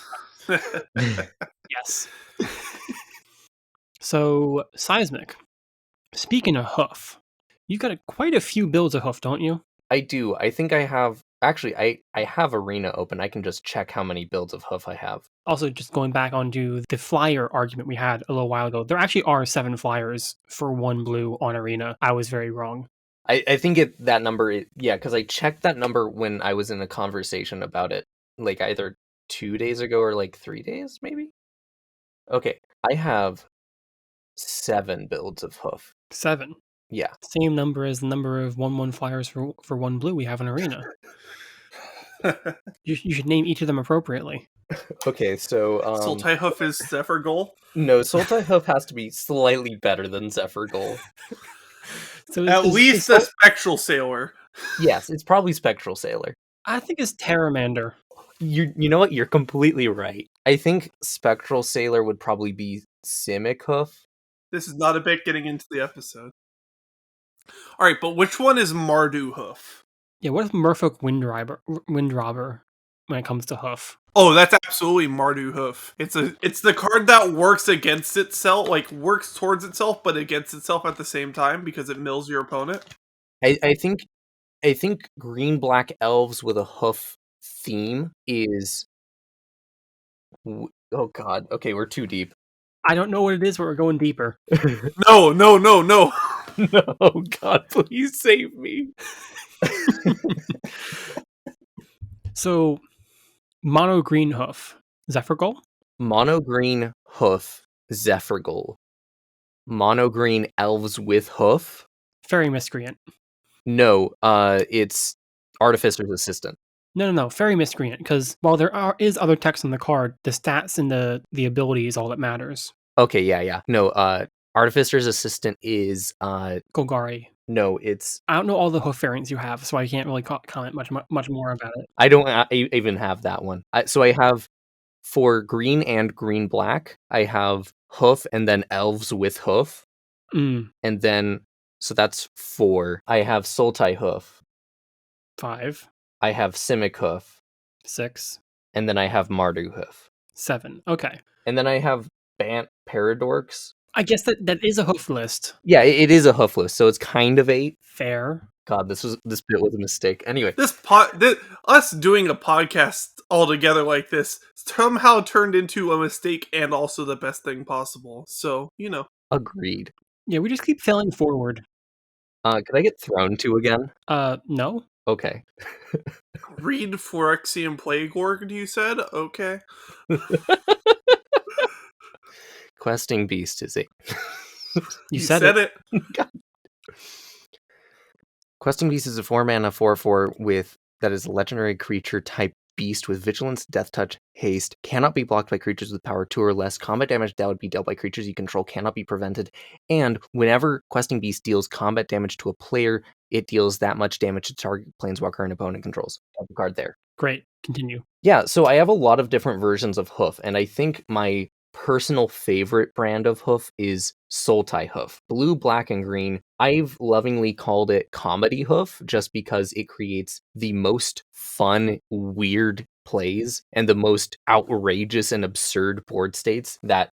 about. Yes. So, Seismic. Speaking of hoof, you got quite a few builds of hoof, don't you? I do. I think I have... Actually, I have Arena open. I can just check how many builds of hoof I have. Also, just going back onto the flyer argument we had a little while ago, there actually are 7 flyers for 1 blue on Arena. I was very wrong. I think that number... Yeah, because I checked that number when I was in a conversation about it, like either 2 days ago or like 3 days, maybe? Okay, I have 7 builds of hoof. 7. Yeah. Same number as the number of 1/1 flyers for 1 blue we have in Arena. You should name each of them appropriately. Okay, so... Sultai Hoof is Zephyr Goal? No, Sultai Hoof has to be slightly better than Zephyr Goal. So At least a Spectral Sailor. Yes, it's probably Spectral Sailor. I think it's Terramander. You know what? You're completely right. I think Spectral Sailor would probably be Simic Hoof. This is not a bit getting into the episode. Alright, but which one is Mardu Hoof? Yeah, what if Merfolk Windrobber when it comes to hoof? Oh, that's absolutely Mardu Hoof. It's the card that works against itself, like works towards itself, but against itself at the same time because it mills your opponent. I think green-black elves with a hoof theme is... Oh god, okay, we're too deep. I don't know what it is, but we're going deeper. No. No, god, please save me. So, mono green hoof, Zephyr Goal? Mono green hoof, Zephyr Goal. Mono green elves with hoof? Fairy Miscreant. No, it's Artificer's Assistant. No, Fairy Miscreant, because while there is other text on the card, the stats and the ability is all that matters. Okay, yeah. No, Artificer's Assistant is... Golgari. No, it's... I don't know all the hoof variants you have, so I can't really comment much more about it. I don't even have that one. So I have, for green and green-black, I have hoof and then elves with hoof. Mm. And then, so that's 4. I have Sultai Hoof. 5. I have Simic Hoof. 6. And then I have Mardu Hoof. 7. Okay. And then I have Bant Paradorks. I guess that is a hoof list. Yeah, it is a hoof list, so it's kind of 8. Fair. God, this bit was a mistake. Anyway, Us doing a podcast all together like this somehow turned into a mistake and also the best thing possible. So, agreed. Yeah, we just keep failing forward. Could I get thrown to again? No. Okay. Read Phyrexian Plague Org, you said? Okay. Questing Beast is 8. You said it. God. Questing Beast is a 4-mana 4/4 with that is a legendary creature type beast with vigilance, death touch, haste, cannot be blocked by creatures with power 2 or less, combat damage that would be dealt by creatures you control cannot be prevented, and whenever Questing Beast deals combat damage to a player, it deals that much damage to target planeswalker and opponent controls. Got the card there. Great. Continue. Yeah, so I have a lot of different versions of hoof, and I think my personal favorite brand of hoof is Sultai Hoof. Blue, black, and green. I've lovingly called it comedy hoof just because it creates the most fun, weird plays and the most outrageous and absurd board states that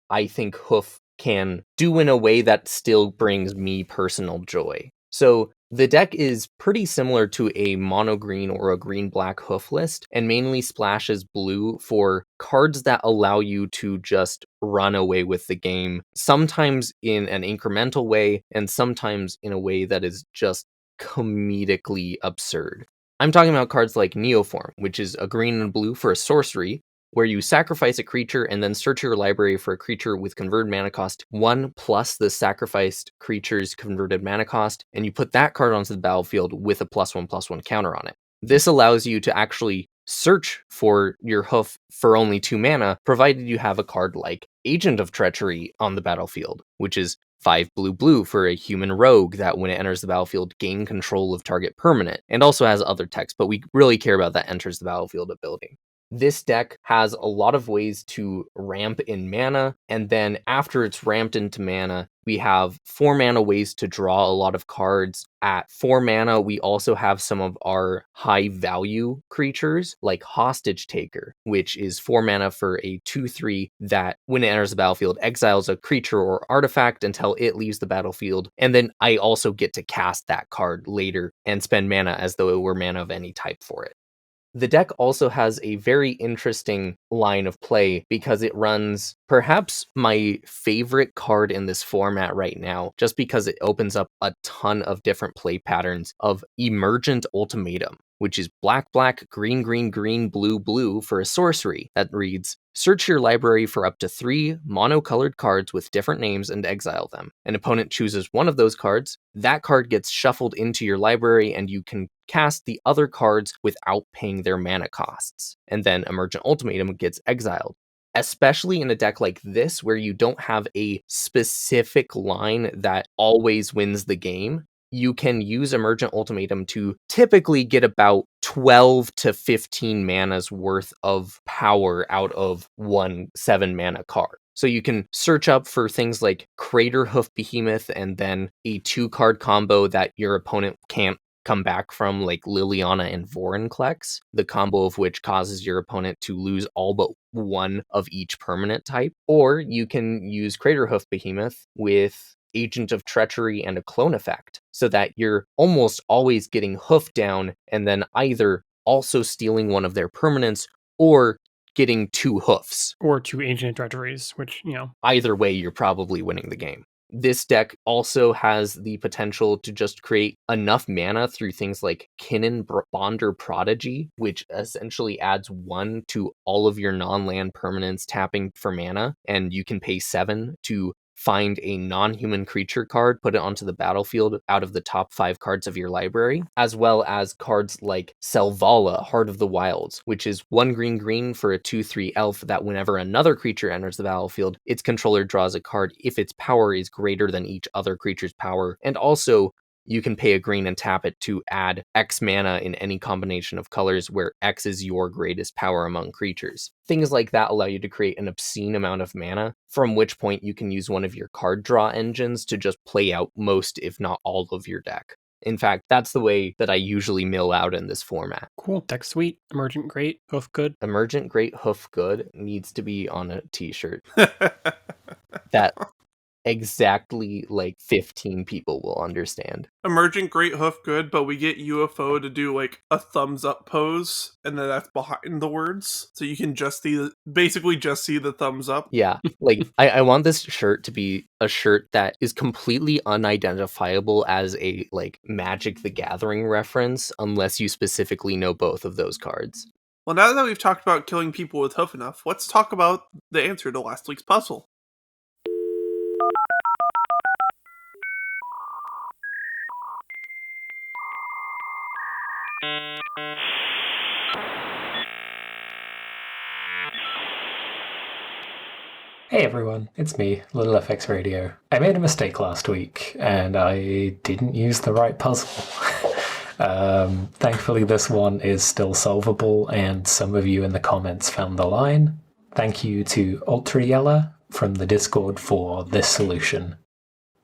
I think hoof can do in a way that still brings me personal joy. So the deck is pretty similar to a mono green or a green black hoof list and mainly splashes blue for cards that allow you to just run away with the game, sometimes in an incremental way and sometimes in a way that is just comedically absurd. I'm talking about cards like Neoform, which is a green and blue for a sorcery, where you sacrifice a creature and then search your library for a creature with converted mana cost 1 plus the sacrificed creature's converted mana cost, and you put that card onto the battlefield with a +1/+1 counter on it. This allows you to actually search for your hoof for only 2 mana, provided you have a card like Agent of Treachery on the battlefield, which is 5 blue for a human rogue that when it enters the battlefield, gain control of target permanent, and also has other text, but we really care about that enters the battlefield ability. This deck has a lot of ways to ramp in mana, and then after it's ramped into mana, we have 4 mana ways to draw a lot of cards. At 4 mana, we also have some of our high value creatures, like Hostage Taker, which is 4 mana for a 2/3 that, when it enters the battlefield, exiles a creature or artifact until it leaves the battlefield, and then I also get to cast that card later and spend mana as though it were mana of any type for it. The deck also has a very interesting line of play because it runs perhaps my favorite card in this format right now, just because it opens up a ton of different play patterns of Emergent Ultimatum, which is black, green, blue for a sorcery that reads, search your library for up to 3 monocolored cards with different names and exile them. An opponent chooses one of those cards, that card gets shuffled into your library and you can cast the other cards without paying their mana costs. And then Emergent Ultimatum gets exiled. Especially in a deck like this, where you don't have a specific line that always wins the game, you can use Emergent Ultimatum to typically get about 12 to 15 mana's worth of power out of one 7 mana card. So you can search up for things like Craterhoof Behemoth and then a 2-card combo that your opponent can't come back from, like Liliana and Vorinclex, the combo of which causes your opponent to lose all but one of each permanent type. Or you can use Craterhoof Behemoth with Agent of Treachery and a clone effect, so that you're almost always getting Hoof down and then either also stealing one of their permanents or getting 2 hoofs. Or 2 Agent Treacheries, which, Either way, you're probably winning the game. This deck also has the potential to just create enough mana through things like Kinnan Bonder Prodigy, which essentially adds 1 to all of your non-land permanents tapping for mana, and you can pay 7 to find a non-human creature card, put it onto the battlefield out of the top 5 cards of your library, as well as cards like Selvala, Heart of the Wilds, which is 1 green for a 2/3 elf that whenever another creature enters the battlefield, its controller draws a card if its power is greater than each other creature's power, and also you can pay a green and tap it to add X mana in any combination of colors where X is your greatest power among creatures. Things like that allow you to create an obscene amount of mana, from which point you can use one of your card draw engines to just play out most, if not all, of your deck. In fact, that's the way that I usually mill out in this format. Cool. Deck sweet. Emergent great. Hoof good. Emergent great, hoof good needs to be on a t-shirt. That exactly like 15 people will understand. Emergent great, hoof good, but we get UFO to do like a thumbs up pose, and then that's behind the words, so you can just see the thumbs up. Yeah, like I want this shirt to be a shirt that is completely unidentifiable as a like Magic the Gathering reference unless you specifically know both of those cards. Well, now that we've talked about killing people with hoof enough, let's talk about the answer to last week's puzzle. Hey everyone, it's me, Little FX Radio. I made a mistake last week, and I didn't use the right puzzle. Thankfully this one is still solvable, and some of you in the comments found the line. Thank you to Ultriella from the Discord for this solution.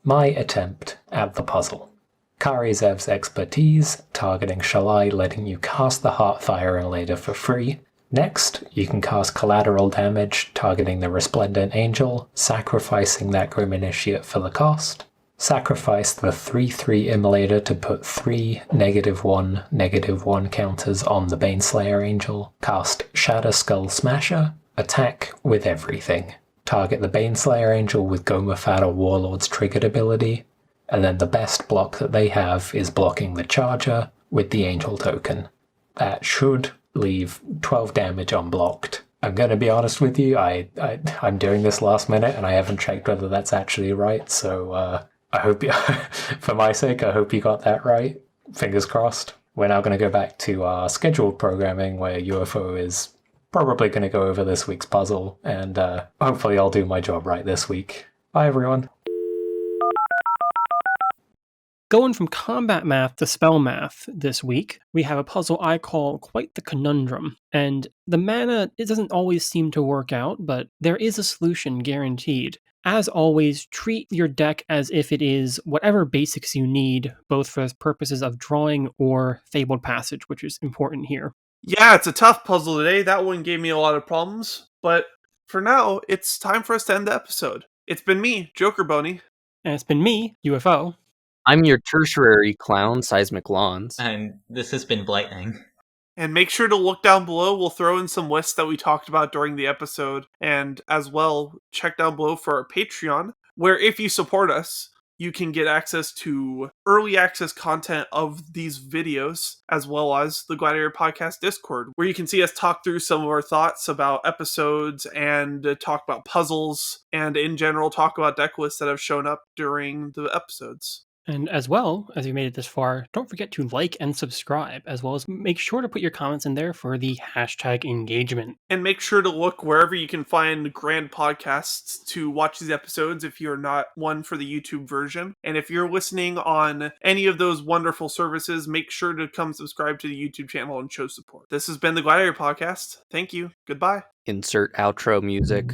My attempt at the puzzle. Karizev's expertise, targeting Shalai, letting you cast the Heartfire Inlader for free. Next, you can cast collateral damage, targeting the Resplendent Angel, sacrificing that Grim Initiate for the cost. Sacrifice the 3/3 Immolator to put 3 -1/-1 counters on the Baneslayer Angel. Cast Shatter Skull Smasher. Attack with everything. Target the Baneslayer Angel with Gomafada Warlord's triggered ability. And then the best block that they have is blocking the Charger with the Angel token. That should leave 12 damage unblocked. I'm going to be honest with you, I'm doing this last minute and I haven't checked whether that's actually right, so I hope you, for my sake, I hope you got that right. Fingers crossed. We're now going to go back to our scheduled programming where UFO is probably going to go over this week's puzzle, and hopefully I'll do my job right this week. Bye, everyone. Going from combat math to spell math this week, we have a puzzle I call quite the conundrum. And the mana, it doesn't always seem to work out, but there is a solution guaranteed. As always, treat your deck as if it is whatever basics you need, both for purposes of drawing or Fabled Passage, which is important here. Yeah, it's a tough puzzle today. That one gave me a lot of problems. But for now, it's time for us to end the episode. It's been me, Joker Boney. And it's been me, UFO. I'm your tertiary clown, Seismic Lawns. And this has been Blightning. And make sure to look down below. We'll throw in some lists that we talked about during the episode. And as well, check down below for our Patreon, where if you support us, you can get access to early access content of these videos, as well as the Gladiator Podcast Discord, where you can see us talk through some of our thoughts about episodes and talk about puzzles, and in general talk about deck lists that have shown up during the episodes. And as well, as you made it this far, don't forget to like and subscribe, as well as make sure to put your comments in there for the hashtag engagement. And make sure to look wherever you can find Grand Podcasts to watch these episodes if you're not one for the YouTube version. And if you're listening on any of those wonderful services, make sure to come subscribe to the YouTube channel and show support. This has been the Gladiator Podcast. Thank you. Goodbye. Insert outro music.